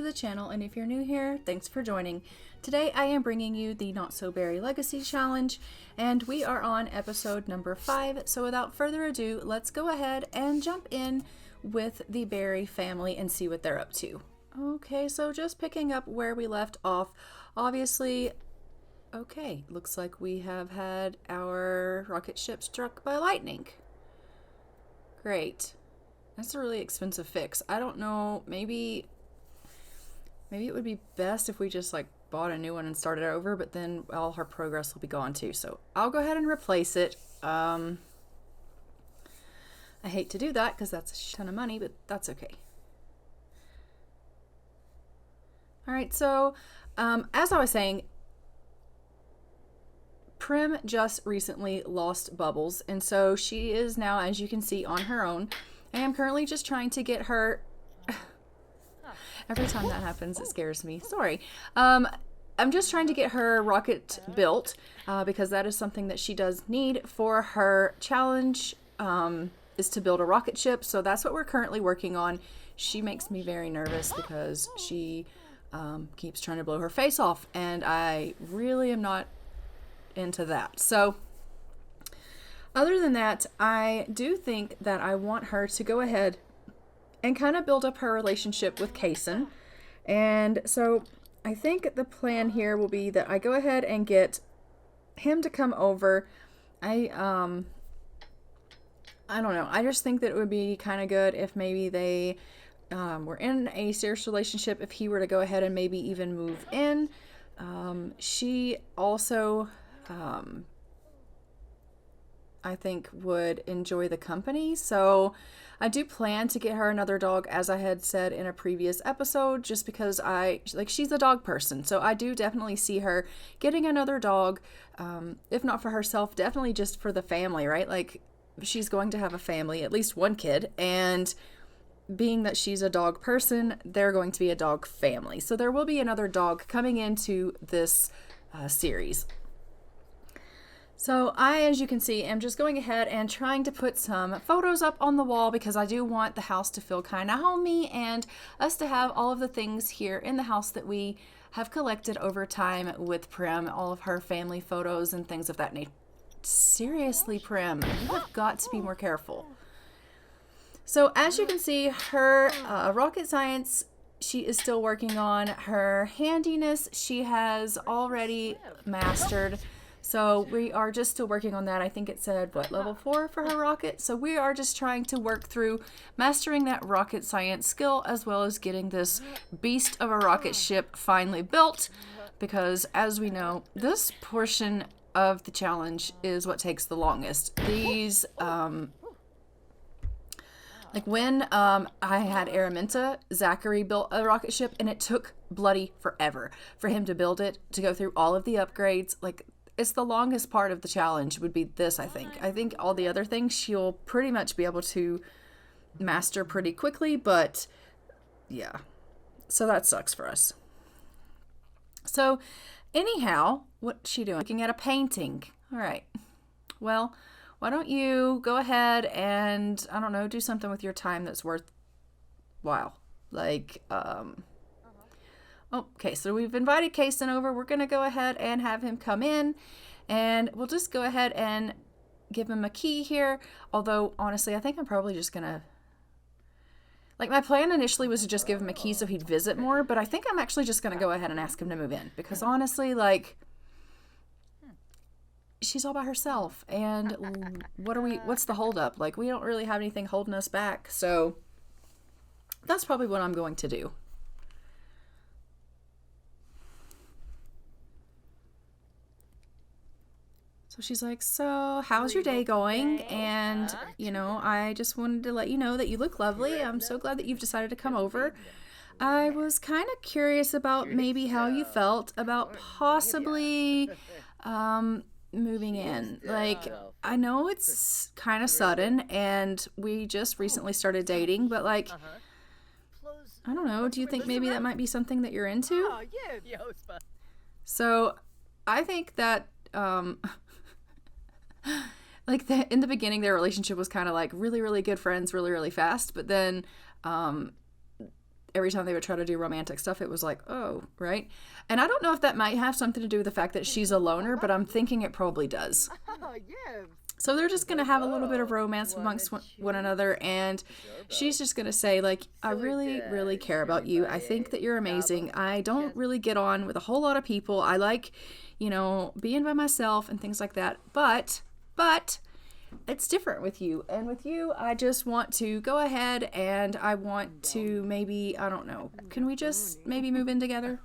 to the channel, and if you're new here, thanks for joining. Today I am bringing you the Not So Berry Legacy Challenge, and we are on episode number 5, so without further ado, let's go ahead and jump in with the Berry family and see what they're up to. Okay, so just picking up where we left off, obviously, okay, looks like we have had our rocket ship struck by lightning. Great. That's a really expensive fix. I don't know, maybe it would be best if we just like bought a new one and started over, but then all her progress will be gone too. So I'll go ahead and replace it. I hate to do that because that's a ton of money, but that's okay. All right, so as I was saying, Prim just recently lost Bubbles, and so she is now, as you can see, on her own. I am currently just trying to get her... Every time that happens, it scares me. Sorry. I'm just trying to get her rocket built because that is something that she does need for her challenge, is to build a rocket ship. So that's what we're currently working on. She makes me very nervous because she keeps trying to blow her face off, and I really am not into that. So other than that, I do think that I want her to go ahead and kind of build up her relationship with Kason. And so I think the plan here will be that I go ahead and get him to come over. I don't know. I just think that it would be kind of good if maybe they were in a serious relationship, if he were to go ahead and maybe even move in. She also... I think would enjoy the company. So I do plan to get her another dog, as I had said in a previous episode, just because she's a dog person. So I do definitely see her getting another dog, if not for herself, definitely just for the family, right? Like, she's going to have a family, at least one kid, and being that she's a dog person, they're going to be a dog family. So there will be another dog coming into this series. So I, as you can see, am just going ahead and trying to put some photos up on the wall because I do want the house to feel kind of homey and us to have all of the things here in the house that we have collected over time with Prim, all of her family photos and things of that nature. Seriously, Prim, you have got to be more careful. So as you can see, her rocket science, she is still working on. Her handiness, she has already mastered. So we are just still working on that. I think it said, what, level 4 for her rocket? So we are just trying to work through mastering that rocket science skill, as well as getting this beast of a rocket ship finally built. Because as we know, this portion of the challenge is what takes the longest. These, like when I had Araminta, Zachary built a rocket ship, and it took bloody forever for him to build it, to go through all of the upgrades. Like, it's the longest part of the challenge would be this, I think. I think all the other things she'll pretty much be able to master pretty quickly, but yeah. So that sucks for us. So anyhow, what's she doing? Looking at a painting. All right. Well, why don't you go ahead and, I don't know, do something with your time that's worthwhile. Like, okay, so we've invited Kason over. We're going to go ahead and have him come in, and we'll just go ahead and give him a key here. Although, honestly, I think I'm probably just going to... Like, my plan initially was to just give him a key so he'd visit more, but I think I'm actually just going to go ahead and ask him to move in. Because, honestly, like, she's all by herself, and what's the holdup? Like, we don't really have anything holding us back, so that's probably what I'm going to do. So she's like, so how's your day going? And, you know, I just wanted to let you know that you look lovely. I'm so glad that you've decided to come over. I was kind of curious about maybe how you felt about possibly moving in. Like, I know it's kind of sudden and we just recently started dating, but like, I don't know. Do you think maybe that might be something that you're into? So I think that, like in the beginning, their relationship was kind of like really, really good friends really, really fast. But then every time they would try to do romantic stuff, it was like, oh, right? And I don't know if that might have something to do with the fact that she's a loner, but I'm thinking it probably does. So they're just going to have a little bit of romance amongst one another, and she's just going to say, like, I really, really care about you. I think that you're amazing. I don't really get on with a whole lot of people. I like, you know, being by myself and things like that. But it's different with you. And with you, I just want to go ahead and I want to maybe, I don't know, can we just maybe move in together?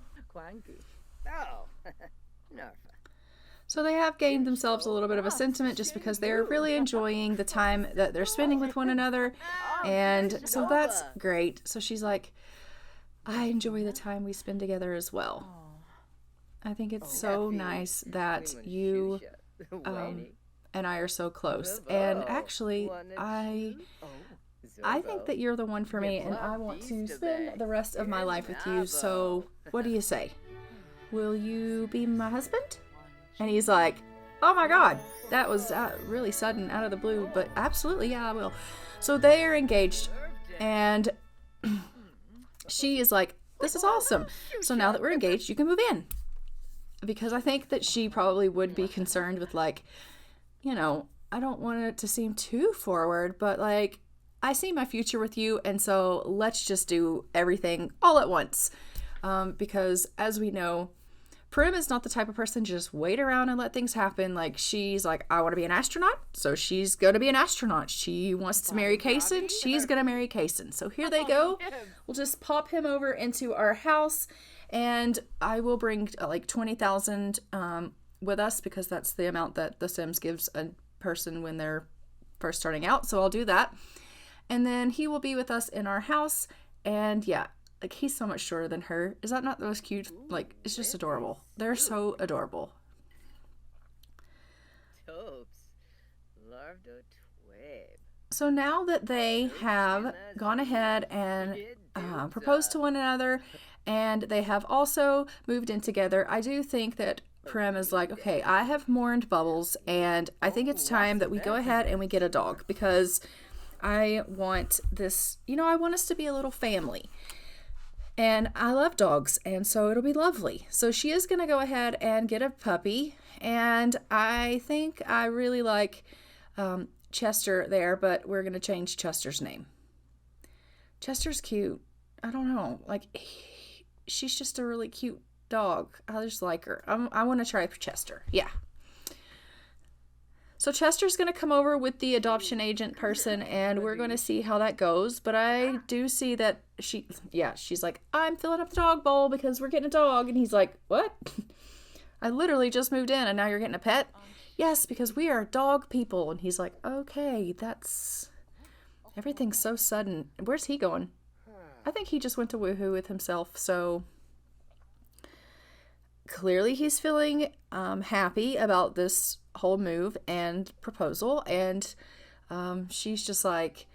So they have gained themselves a little bit of a sentiment just because they're really enjoying the time that they're spending with one another. And so that's great. So she's like, I enjoy the time we spend together as well. I think it's so nice that you and I are so close. And actually, I think that you're the one for me, and I want to spend the rest of my life with you. So what do you say? Will you be my husband? And he's like, oh my God, that was really sudden, out of the blue, but absolutely, yeah, I will. So they are engaged, and she is like, this is awesome. So now that we're engaged, you can move in. Because I think that she probably would be concerned with, like, you know, I don't want it to seem too forward, but like, I see my future with you, and so let's just do everything all at once. Because as we know, Prim is not the type of person to just wait around and let things happen. Like, she's like, I want to be an astronaut, so she's going to be an astronaut. She wants to marry Kaysen, she's going to marry Kaysen. So here they go. We'll just pop him over into our house, and I will bring like 20,000 with us, because that's the amount that The Sims gives a person when they're first starting out. So I'll do that. And then he will be with us in our house. And yeah, like, he's so much shorter than her. Is that not the most cute? Like, it's just adorable. They're so adorable. So now that they have gone ahead and proposed to one another, and they have also moved in together, I do think that Prim is like, okay, I have mourned Bubbles, and I think it's time that we go ahead and we get a dog, because I want this, you know, I want us to be a little family. And I love dogs, and so it'll be lovely. So she is going to go ahead and get a puppy, and I think I really like Chester there, but we're going to change Chester's name. Chester's cute. I don't know. Like, she's just a really cute dog. I just like her. I want to try Chester. Yeah. So Chester's going to come over with the adoption agent person, and we're going to see how that goes. But I do see that she's like, I'm filling up the dog bowl because we're getting a dog. And he's like, what? I literally just moved in and now you're getting a pet? Yes, because we are dog people. And he's like, okay, everything's so sudden. Where's he going? I think he just went to woohoo with himself. So clearly he's feeling happy about this whole move and proposal, and she's just like,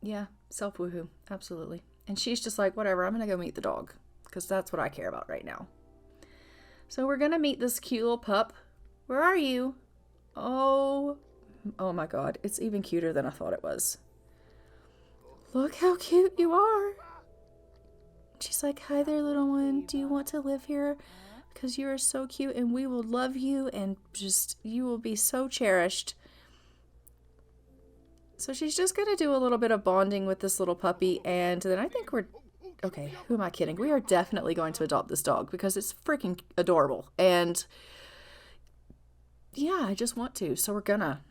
yeah, self woohoo, absolutely. And she's just like, whatever, I'm gonna go meet the dog, because that's what I care about right now. So we're gonna meet this cute little pup. Where are you? Oh my God, it's even cuter than I thought it was. Look how cute you are. She's like, hi there, little one, do you want to live here? Because you are so cute, and we will love you, and just, you will be so cherished. So she's just going to do a little bit of bonding with this little puppy, and then I think okay, who am I kidding? We are definitely going to adopt this dog, because it's freaking adorable, and yeah, I just want to, so we're gonna.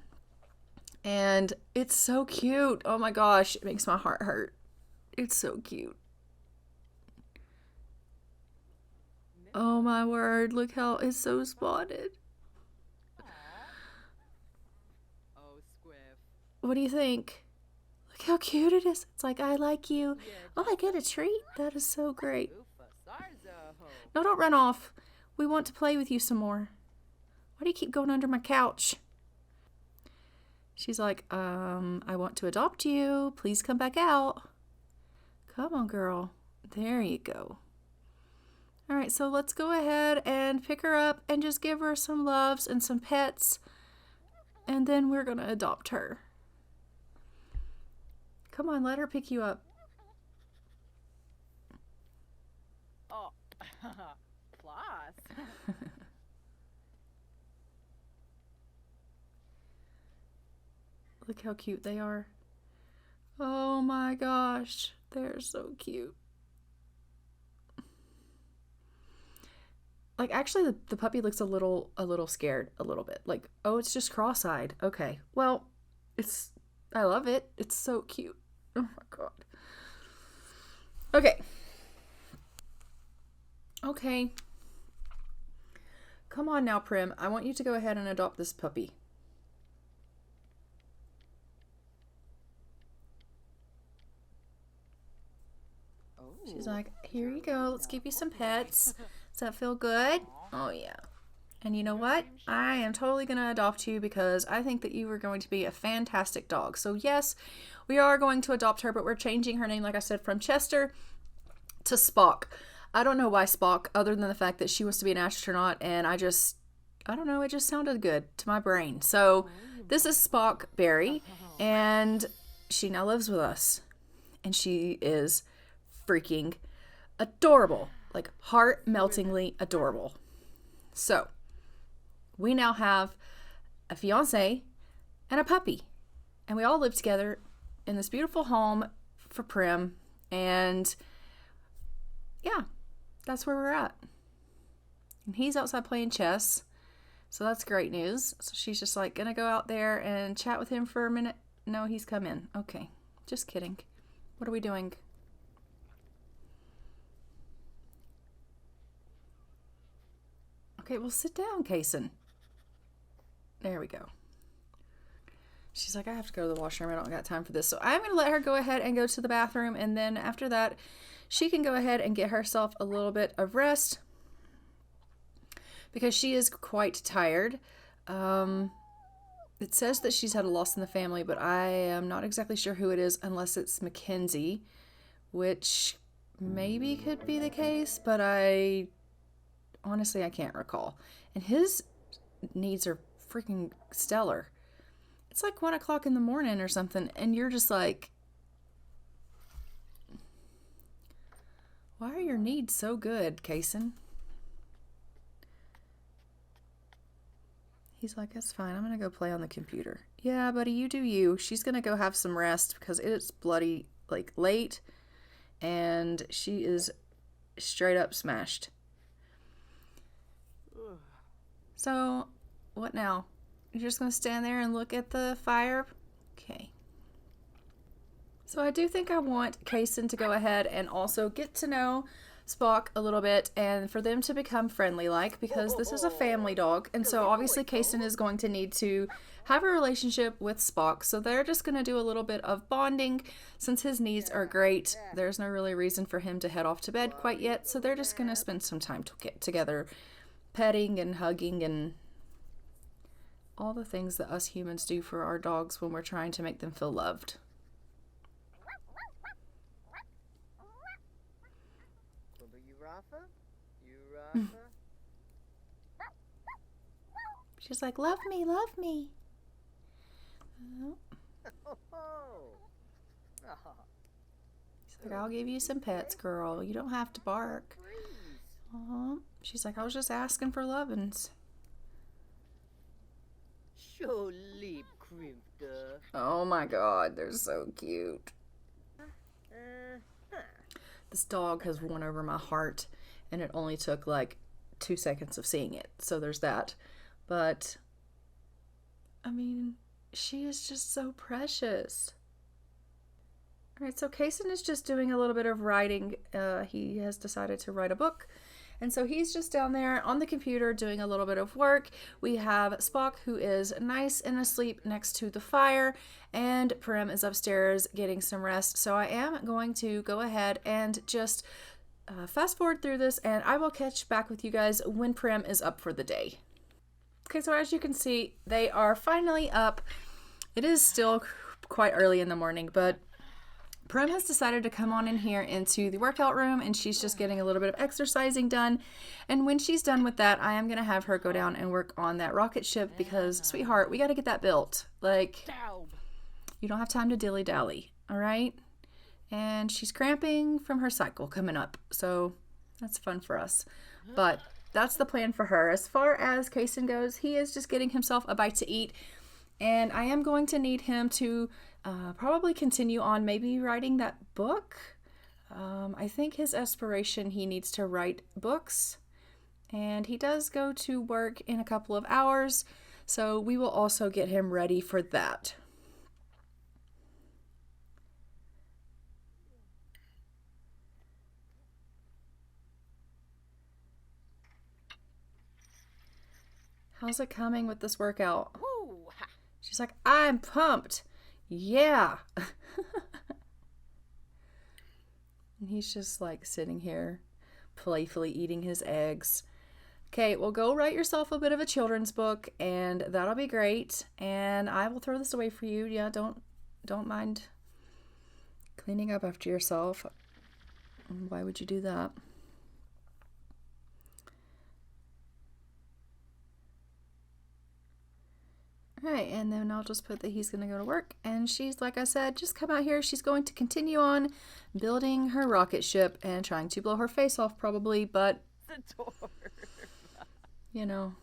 And it's so cute. Oh my gosh, it makes my heart hurt. It's so cute. Oh my word, look how it's so spotted. What do you think? Look how cute it is. It's like, I like you. Oh, I get a treat. That is so great. No, don't run off. We want to play with you some more. Why do you keep going under my couch? She's like, I want to adopt you. Please come back out. Come on, girl. There you go. All right, so let's go ahead and pick her up and just give her some loves and some pets, and then we're going to adopt her. Come on, let her pick you up. Plus. Look how cute they are. Oh my gosh, they're so cute. Like, actually, the puppy looks a little scared, a little bit. Like, oh, it's just cross-eyed. Okay, well, I love it. It's so cute. Oh my god. Okay. Okay. Come on now, Prim. I want you to go ahead and adopt this puppy. She's like, here you go. Let's give you some pets. Does that feel good? Oh, yeah. And you know what? I am totally going to adopt you because I think that you are going to be a fantastic dog. So, yes, we are going to adopt her, but we're changing her name, like I said, from Chester to Spock. I don't know why Spock, other than the fact that she wants to be an astronaut, and I don't know, it just sounded good to my brain. So, this is Spock Berry, and she now lives with us. And she is freaking adorable, like heart-meltingly adorable. So we now have a fiance and a puppy, and we all live together in this beautiful home for Prim, and yeah, that's where we're at. And he's outside playing chess, so that's great news. So she's just like gonna go out there and chat with him for a minute. No, he's come in. Okay, just kidding. What are we doing? Okay, well, sit down, Kaysen. There we go. She's like, I have to go to the washroom. I don't got time for this. So I'm going to let her go ahead and go to the bathroom. And then after that, she can go ahead and get herself a little bit of rest because she is quite tired. It says that she's had a loss in the family, but I am not exactly sure who it is unless it's Mackenzie, which maybe could be the case, but honestly, I can't recall. And his needs are freaking stellar. It's like 1 o'clock in the morning or something, and you're just like, why are your needs so good, Kaysen? He's like, that's fine. I'm going to go play on the computer. Yeah, buddy, you do you. She's going to go have some rest because it's bloody, like, late, and she is straight up smashed. So, what now? You're just going to stand there and look at the fire? Okay. So I do think I want Kaysen to go ahead and also get to know Spock a little bit and for them to become friendly-like because this is a family dog. And so obviously Kaysen is going to need to have a relationship with Spock. So they're just going to do a little bit of bonding. Since his needs are great, there's no really reason for him to head off to bed quite yet. So they're just going to spend some time together, petting and hugging and all the things that us humans do for our dogs when we're trying to make them feel loved. She's like, love me, love me. She's like, I'll give you some pets, girl. You don't have to bark. She's like, I was just asking for lovin's. Oh my god, they're so cute. This dog has won over my heart, and it only took like 2 seconds of seeing it. So there's that. But, I mean, she is just so precious. Alright, so Kaysen is just doing a little bit of writing. He has decided to write a book. And so he's just down there on the computer doing a little bit of work. We have Spock, who is nice and asleep next to the fire, and Prim is upstairs getting some rest. So I am going to go ahead and just fast forward through this, and I will catch back with you guys when Prim is up for the day. Okay, so as you can see, they are finally up. It is still quite early in the morning, but Prim has decided to come on in here into the workout room, and she's just getting a little bit of exercising done. And when she's done with that, I am going to have her go down and work on that rocket ship because, sweetheart, we got to get that built. Like, you don't have time to dilly-dally, all right? And she's cramping from her cycle coming up. So That's fun for us. But that's the plan for her. As far as Kaysen goes, he is just getting himself a bite to eat. And I am going to need him to probably continue on maybe writing that book. I think his aspiration, he needs to write books. And he does go to work in a couple of hours. So we will also get him ready for that. How's it coming with this workout? She's like, I'm pumped. Yeah. And he's just like sitting here playfully eating his eggs. Okay, well, go write yourself a bit of a children's book, and that'll be great. And I will throw this away for you. Yeah, don't mind cleaning up after yourself. Why would you do that? All right, and then I'll just put that he's going to go to work. And she's, like I said, just come out here. She's going to continue on building her rocket ship and trying to blow her face off probably, but you know,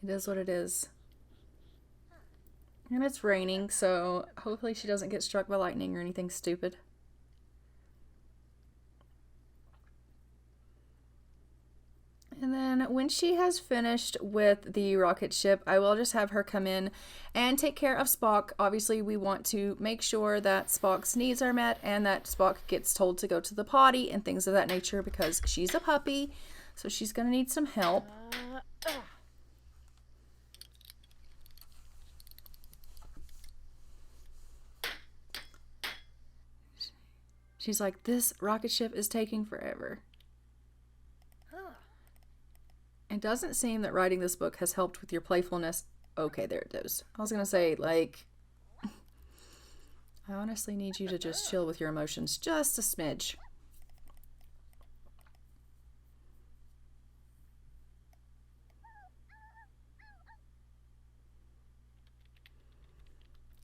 it is what it is. And it's raining, so hopefully she doesn't get struck by lightning or anything stupid. And then when she has finished with the rocket ship, I will just have her come in and take care of Spock. Obviously, we want to make sure that Spock's needs are met and that Spock gets told to go to the potty and things of that nature because she's a puppy, so she's going to need some help. She's like, this rocket ship is taking forever. It doesn't seem that writing this book has helped with your playfulness. Okay, there it goes. I was going to say, like, I honestly need you to just chill with your emotions just a smidge.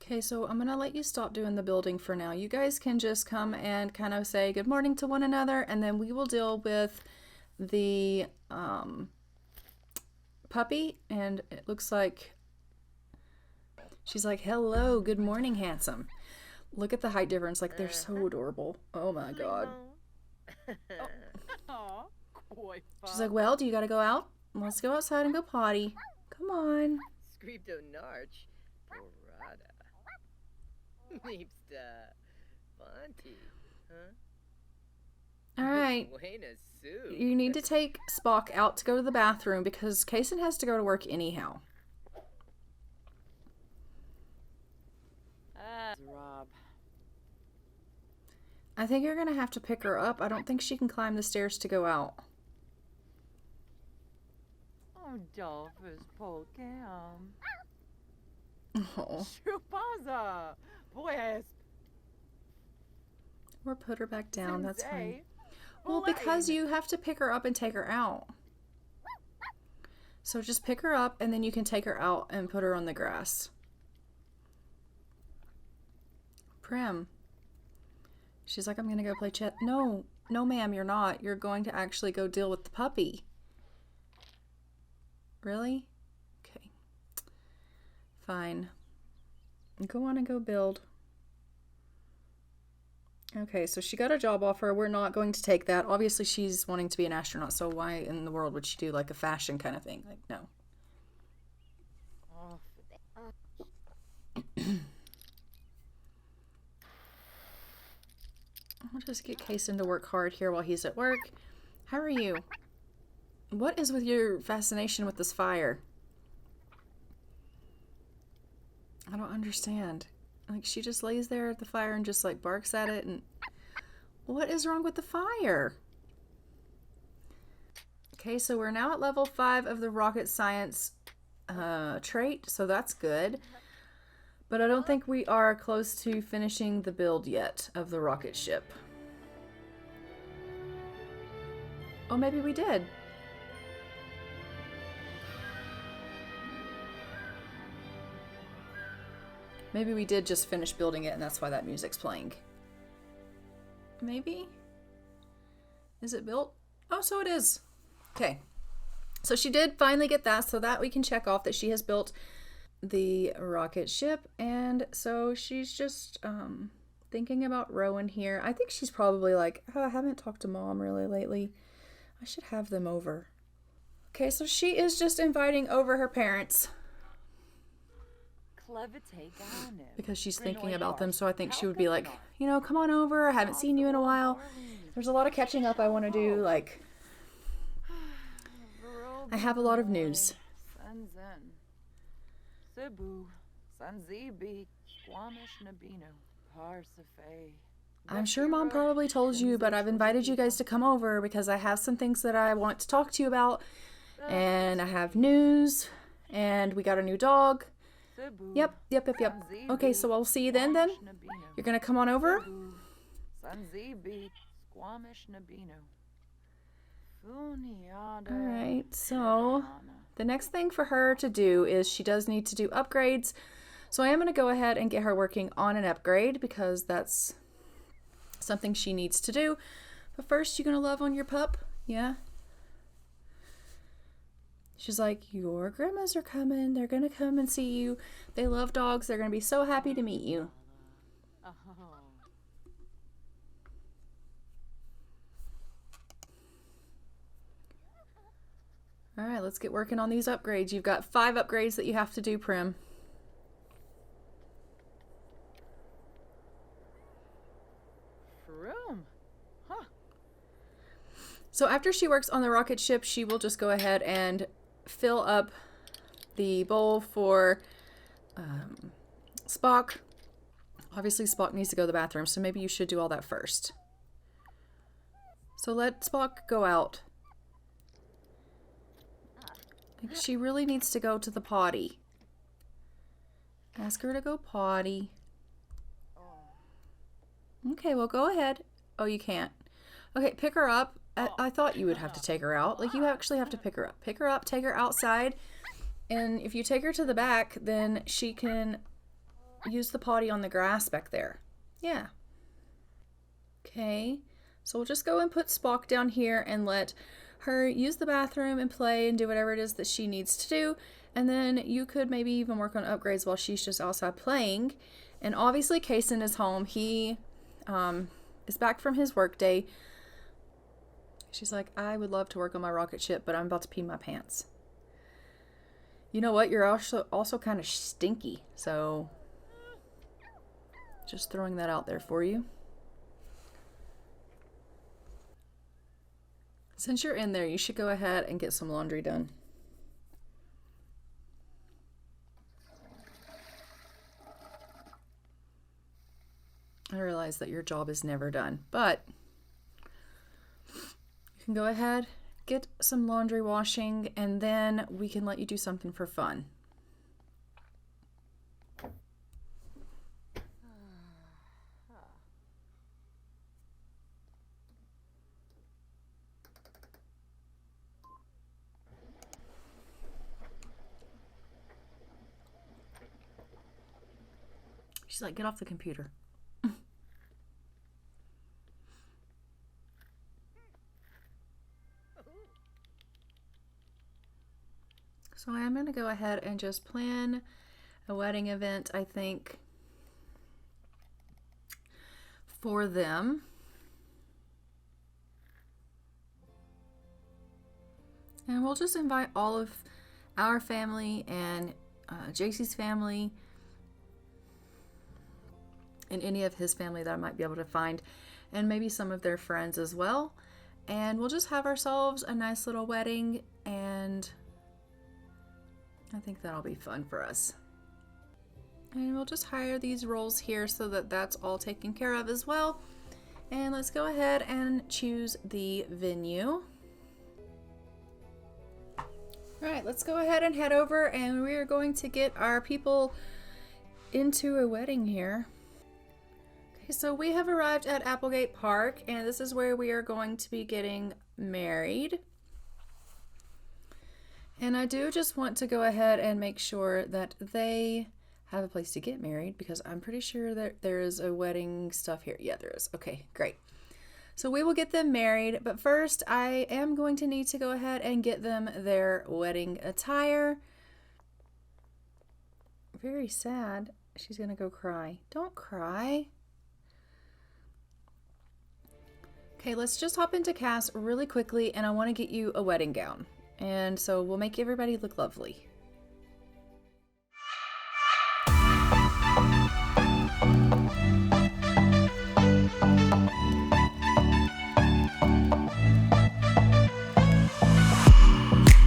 Okay, so I'm going to let you stop doing the building for now. You guys can just come and kind of say good morning to one another, and then we will deal with the puppy. And it looks like she's like, hello, good morning, handsome. Look at the height difference. Like, they're so adorable. Oh my god. Oh. She's like, well, do you gotta go out? Let's go outside and go potty. Come on. Scripto narch. Porada. Meepsta. Fonty. Huh? Alright. You need to take Spock out to go to the bathroom because Kaysen has to go to work anyhow. Rob. I think you're going to have to pick her up. I don't think she can climb the stairs to go out. Oh, Dolphus Polkam. Oh. Shupaza. Boy, Or put her back down. That's fine. Well, because you have to pick her up and take her out. So just pick her up and then you can take her out and put her on the grass. Prim. She's like, I'm going to go play chess. No, no, ma'am, you're not. You're going to actually go deal with the puppy. Really? Okay. Fine. Go on and go build. Okay, so she got a job offer. We're not going to take that. Obviously, she's wanting to be an astronaut, so why in the world would she do like a fashion kind of thing? Like, no. I'll just get Kaysen to work hard here while he's at work. How are you? What is with your fascination with this fire? I don't understand. Like, she just lays there at the fire and just, like, barks at it, and what is wrong with the fire? Okay, so we're now at level 5 of the rocket science trait, so that's good. But I don't think we are close to finishing the build yet of the rocket ship. Oh, maybe we did. Maybe we did just finish building it and that's why that music's playing. Maybe? Is it built? Oh, so it is. Okay. So she did finally get that, so that we can check off that she has built the rocket ship. And so she's just thinking about Rowan here. I think she's probably like, oh, I haven't talked to Mom really lately. I should have them over. Okay, so she is just inviting over her parents because she's thinking about them. So I think she would be like, you know, come on over. I haven't seen you in a while. There's a lot of catching up I want to do. Like, I have a lot of news. I'm sure Mom probably told you, but I've invited you guys to come over because I have some things that I want to talk to you about. And I have news. And we got a new dog. Yep. Okay, so I'll see you then. You're going to come on over? Alright, so the next thing for her to do is she does need to do upgrades. So I am going to go ahead and get her working on an upgrade because that's something she needs to do. But first, you're going to love on your pup? Yeah? She's like, your grandmas are coming. They're going to come and see you. They love dogs. They're going to be so happy to meet you. All right, let's get working on these upgrades. You've got 5 upgrades that you have to do, Prim. So after she works on the rocket ship, she will just go ahead and fill up the bowl for Spock. Obviously, Spock needs to go to the bathroom, so maybe you should do all that first. So let Spock go out. She really needs to go to the potty. Ask her to go potty. Okay, well, go ahead. Oh, you can't. Okay, pick her up. I thought you would have to take her out. Like, you actually have to pick her up. Pick her up, take her outside. And if you take her to the back, then she can use the potty on the grass back there. Yeah. Okay. So we'll just go and put Spock down here and let her use the bathroom and play and do whatever it is that she needs to do. And then you could maybe even work on upgrades while she's just outside playing. And obviously Kaysen is home. He is back from his work day. She's like, I would love to work on my rocket ship, but I'm about to pee my pants. You know what? You're also kind of stinky. So just throwing that out there for you. Since you're in there, you should go ahead and get some laundry done. I realize that your job is never done, but you can go ahead, get some laundry washing, and then we can let you do something for fun. She's like, get off the computer. So I'm going to go ahead and just plan a wedding event, I think, for them. And we'll just invite all of our family and JC's family and any of his family that I might be able to find, and maybe some of their friends as well. And we'll just have ourselves a nice little wedding, and I think that'll be fun for us. And we'll just hire these roles here so that that's all taken care of as well. And let's go ahead and choose the venue. All right, let's go ahead and head over, and we are going to get our people into a wedding here. Okay, so we have arrived at Applegate Park, and this is where we are going to be getting married. And I do just want to go ahead and make sure that they have a place to get married, because I'm pretty sure that there is a wedding stuff here. Yeah, there is. Okay, great. So we will get them married, but first I am going to need to go ahead and get them their wedding attire. Very sad. She's gonna go cry. Don't cry. Okay, let's just hop into Cass really quickly, and I want to get you a wedding gown. And so we'll make everybody look lovely.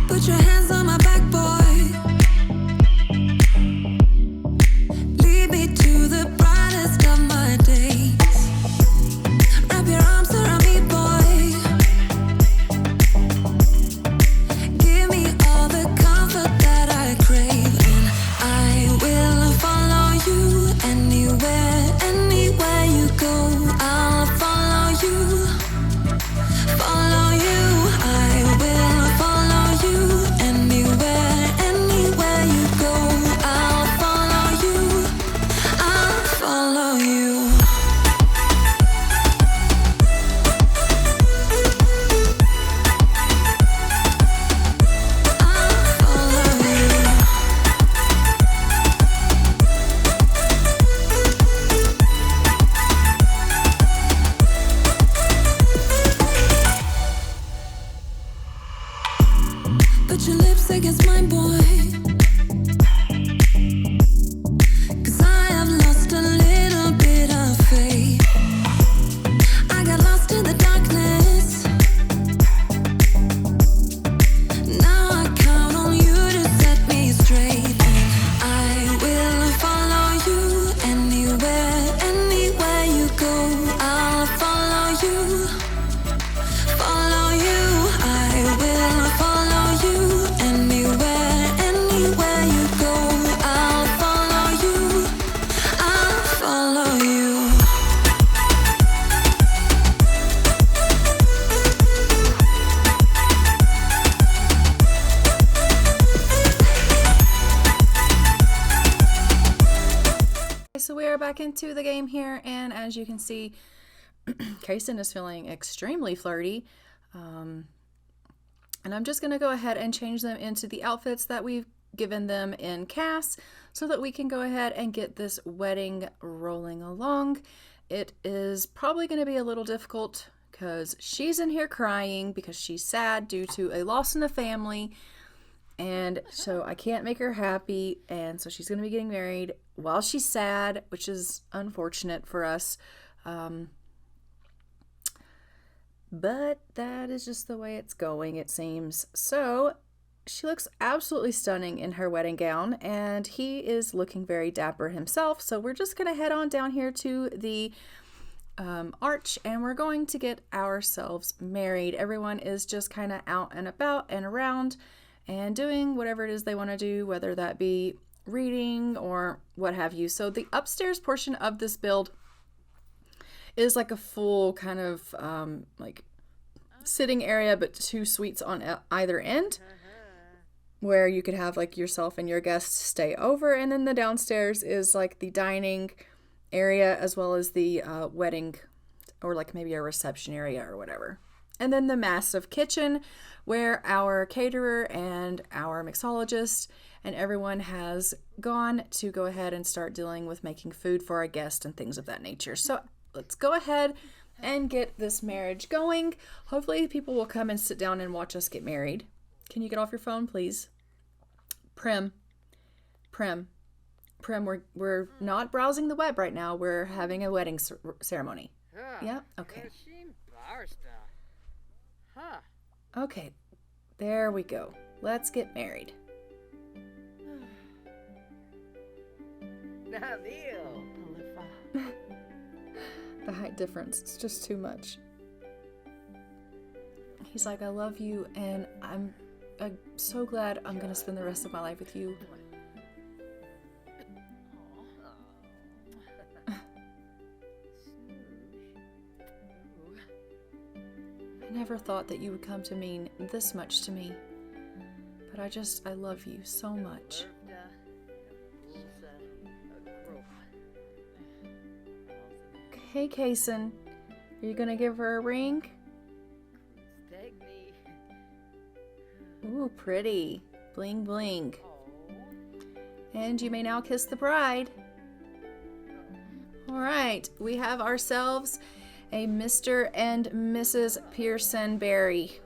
Put your hands on my back, boy. Lead me to the brightest of my days. Wrap your arms around me, boy. Give me all the comfort that I crave, and I will follow you anywhere, anywhere you go. I'll follow you, follow you. I will follow you anywhere, anywhere you go. I'll follow you, I'll follow you. Put your lips against mine, boy. 'Cause I have lost a little bit of faith. I got lost in the darkness. Now I count on you to set me straight. I will follow you anywhere, anywhere you go. I'll follow you, follow you. I will follow you anywhere, anywhere you go. I'll follow you, I'll follow you. So we are back into the game here, and as you can see, Kaysen is feeling extremely flirty. And I'm just going to go ahead and change them into the outfits that we've given them in Cass so that we can go ahead and get this wedding rolling along. It is probably going to be a little difficult because she's in here crying because she's sad due to a loss in the family. And so I can't make her happy, and so she's going to be getting married while she's sad, which is unfortunate for us. But that is just the way it's going, it seems. So she looks absolutely stunning in her wedding gown, and he is looking very dapper himself. So we're just going to head on down here to the arch, and we're going to get ourselves married. Everyone is just kind of out and about and around and doing whatever it is they want to do, whether that be reading or what have you. So the upstairs portion of this build is like a full kind of like sitting area, but 2 suites on either end, where you could have like yourself and your guests stay over. And then the downstairs is like the dining area, as well as the wedding, or like maybe a reception area or whatever. And then the massive kitchen where our caterer and our mixologist and everyone has gone to go ahead and start dealing with making food for our guests and things of that nature. So let's go ahead and get this marriage going. Hopefully people will come and sit down and watch us get married. Can you get off your phone, please? Prim, we're not browsing the web right now. We're having a wedding ceremony. Yeah? Okay. Okay, there we go. Let's get married. The height difference, it's just too much. He's like, I love you, and I'm so glad I'm gonna spend the rest of my life with you. I never thought that you would come to mean this much to me, but I love you so much. Okay, Kaysen, Are you gonna give her a ring? Take me. Ooh, pretty. Bling bling. Oh. And you may now kiss the bride. All right, we have ourselves a Mr. and Mrs. Pearson Berry.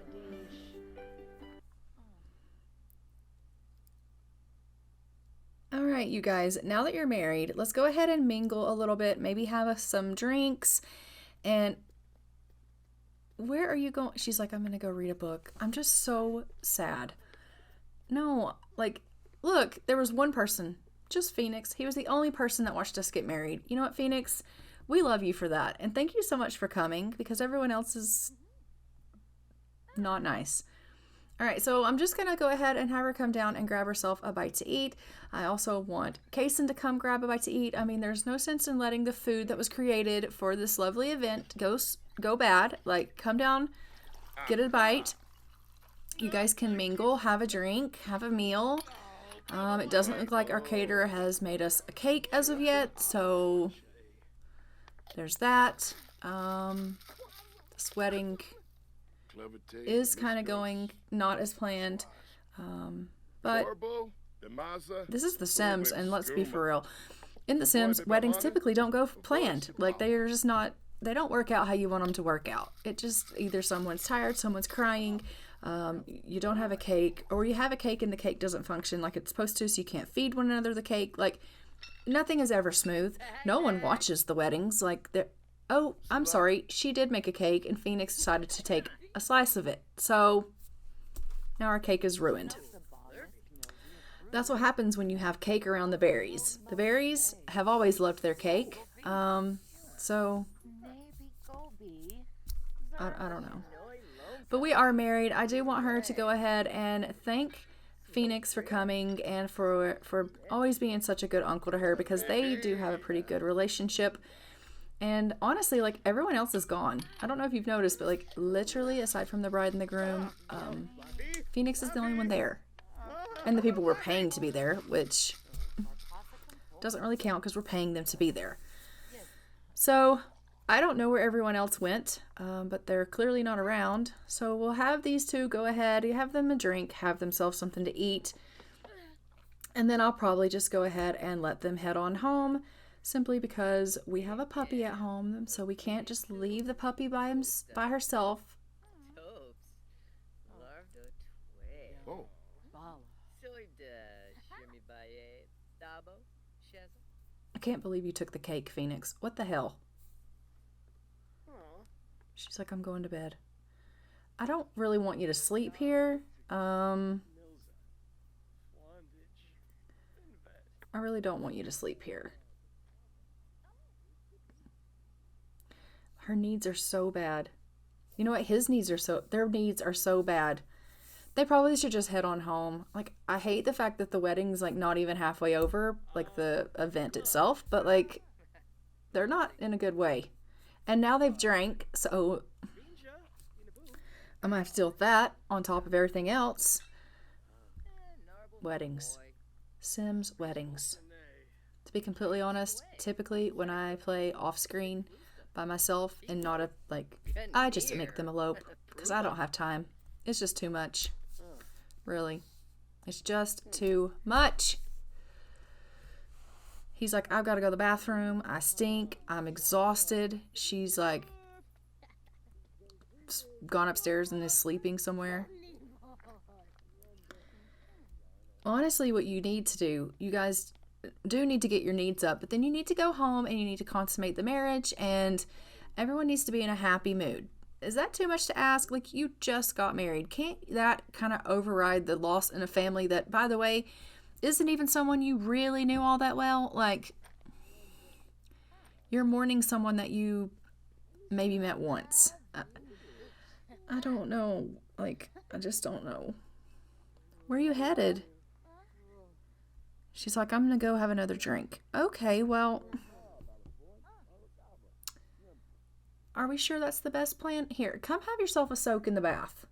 All right, you guys, now that you're married, let's go ahead and mingle a little bit, maybe have some drinks. And where are you going? She's like, I'm going to go read a book. I'm just so sad. No, like, look, there was one person, just Phoenix. He was the only person that watched us get married. You know what, Phoenix? We love you for that. And thank you so much for coming, because everyone else is not nice. All right, so I'm just going to go ahead and have her come down and grab herself a bite to eat. I also want Kason to come grab a bite to eat. I mean, there's no sense in letting the food that was created for this lovely event go bad. Like, come down, get a bite. You guys can mingle, have a drink, have a meal. It doesn't look like our caterer has made us a cake as of yet, so there's that. This wedding is kind of going not as planned, but this is The Sims, and let's be for real. In The Sims, weddings typically don't go planned. Like, they are just not, they don't work out how you want them to work out. It just, either someone's tired, someone's crying, you don't have a cake, or you have a cake and the cake doesn't function like it's supposed to, so you can't feed one another the cake. Like, nothing is ever smooth. No one watches the weddings. Like, oh, I'm sorry, she did make a cake and Phoenix decided to take a slice of it. So now our cake is ruined. That's what happens when you have cake around the berries. The berries have always loved their cake. So I don't know. But we are married. I do want her to go ahead and thank Phoenix for coming and for always being such a good uncle to her, because they do have a pretty good relationship. And honestly, like, everyone else is gone. I don't know if you've noticed, but like, literally, aside from the bride and the groom, Phoenix is the only one there. And the people we're paying to be there, which doesn't really count because we're paying them to be there. So I don't know where everyone else went, but they're clearly not around. So we'll have these two go ahead, have them a drink, have themselves something to eat. And then I'll probably just go ahead and let them head on home, simply because we have a puppy at home, so we can't just leave the puppy by herself. Oh. I can't believe you took the cake, Phoenix. What the hell? She's like, I'm going to bed. I don't really want you to sleep here. I really don't want you to sleep here. Her needs are so bad. You know what? Their needs are so bad. They probably should just head on home. Like, I hate the fact that the wedding's like not even halfway over, like the event itself, but like, they're not in a good way. And now they've drank, so I'm gonna have to deal with that on top of everything else. Weddings. Sims weddings. To be completely honest, typically when I play off screen by myself and not I just make them elope because I don't have time. It's just too much. Really. It's just too much. He's like, I've got to go to the bathroom. I stink. I'm exhausted. She's like gone upstairs and is sleeping somewhere. Honestly, what you need to do, you guys do need to get your needs up, but then you need to go home and you need to consummate the marriage, and everyone needs to be in a happy mood. Is that too much to ask? Like, you just got married. Can't that kind of override the loss in a family that, by the way, isn't even someone you really knew all that well? Like, you're mourning someone that you maybe met once. I don't know. Like, I just don't know. Where are you headed? She's like, I'm going to go have another drink. Okay, well, are we sure that's the best plan? Here, come have yourself a soak in the bath.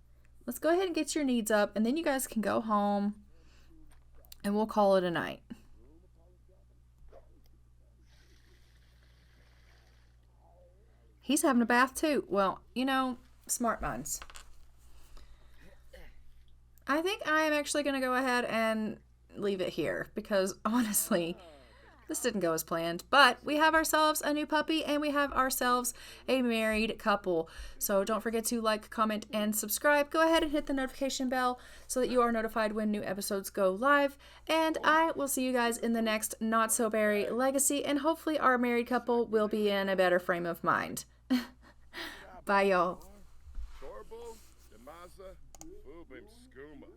Let's go ahead and get your needs up, and then you guys can go home, and we'll call it a night. He's having a bath too. Well, you know, smart minds. I think I am actually going to go ahead and leave it here because honestly, this didn't go as planned. But we have ourselves a new puppy and we have ourselves a married couple. So don't forget to like, comment, and subscribe. Go ahead and hit the notification bell so that you are notified when new episodes go live. And I will see you guys in the next Not So Berry Legacy. And hopefully our married couple will be in a better frame of mind. Bye, y'all. Torbo, Demaza, Boobim Skooma.